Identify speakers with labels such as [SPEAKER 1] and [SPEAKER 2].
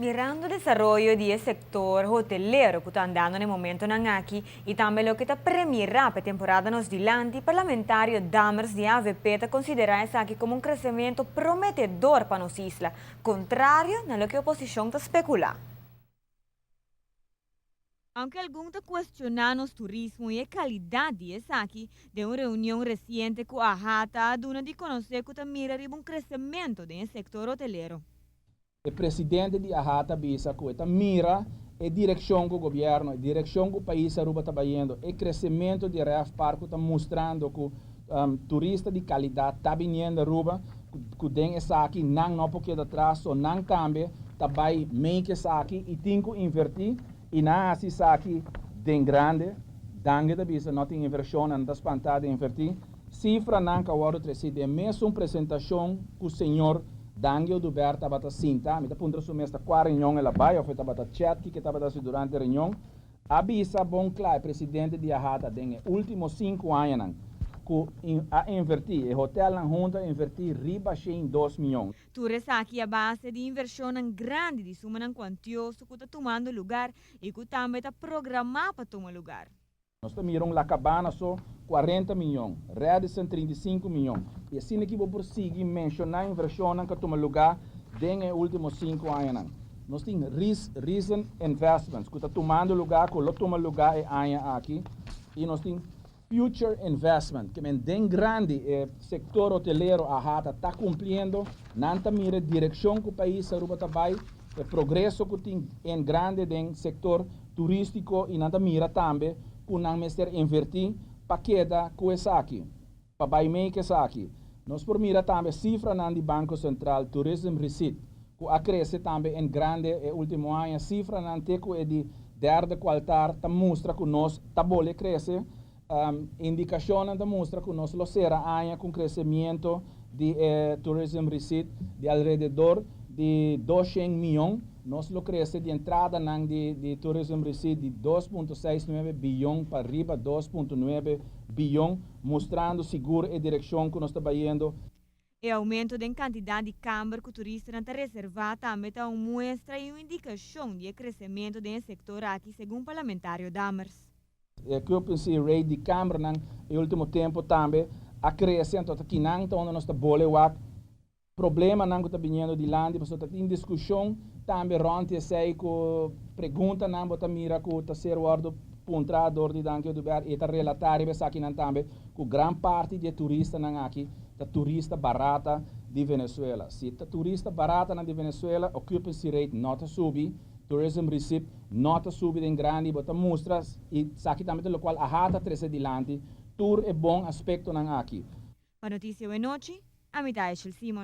[SPEAKER 1] Mirando o desarrollo del sector hotelero que está andando en el momento aquí y también lo que está premierá para temporada nos dilante, parlamentario Damers de AVP está considera esa aquí como un crecimiento prometedor para nos isla, contrario a lo que la oposición está especula. Aunque algunos cuestionan el turismo y la calidad de esa aquí, de una reunión reciente con AJATA, aduna de conocer que mira un crecimiento del sector hotelero.
[SPEAKER 2] O presidente de Ahata bisa que mira a direção do governo, a direção que o país está trabalhando, o crescimento de RF Parque está mostrando que turista de qualidade está vindo a Aruba, que tem essa aqui não porque atrás, ou não cambia, também meio que essa aqui e tem que invertir e não assim essa aqui tem grande, dangue da bisa não tem inversão, não está espantado invertir, cifra não que agora precisa mesmo apresentação que o senhor Dangio do Berta bata sinta, mi ta punta su mesta qua reunião ela vai, ou foi bata chat que estava durante a reunião. Abisa bom claro, presidente de Ahata den últimos 5 anos que a invertir, o hotel na junta invertir riba em 2 milhões.
[SPEAKER 1] Tu aqui a base de inversão grande de suma quantioso que está tomando lugar e que também está programado para tomar lugar.
[SPEAKER 2] Nós miramos La Cabana só 40 milhões, Radisson 35 milhões. E assim que vou prosseguir mencionar a inversão que toma lugar nos últimos 5 anos. Nós temos Recent Investments, que está tomando lugar, que toma lugar aqui. E nós temos Future Investment, que é bem grande, o setor hoteleiro está cumprindo, não mira a direção que o país está vai, o progresso que tem em grande no setor turístico e não mira também, por não mestre invertir para queda com essa aqui, para baixar que essa aqui. Nós por mira também cifra do Banco Central Tourism Receipt, que acresce também em grande último ano, cifra não tem que é de derde quartal, tá mostra que nós tá bole cresce, indicação da mostra que nós lo será ano com crescimento de Tourism Receipt de alrededor de 200 milhões. Nós lo cresce de entrada de Tourism Receipt de 2,69 bilhão para arriba 2,9 bilhão, mostrando seguro a direção que nós estamos indo.
[SPEAKER 1] O aumento da quantidade de câmara que o turista está reservado também está uma muestra e uma indicação de crescimento do setor aqui, segundo o parlamentário Damers.
[SPEAKER 2] A occupancy rate de câmara no último tempo também acrescenta que não está onde nós estamos bolewak. Problema não está vindo de lá, mas está em discussão também ronte sei que pergunta não bota mira que está ser ordo pontrador de danke do ber e está relatar e aqui não também que grande parte de turista não aqui da turista barata de Venezuela. Se a turista barata de Venezuela, occupancy rate não está subi, tourism receipt não está subi em grande, bota mostras e aqui também do qual a hata trece dilante, tour é bom aspecto não aqui.
[SPEAKER 1] Para notícia de noite, a mitad es el Simon.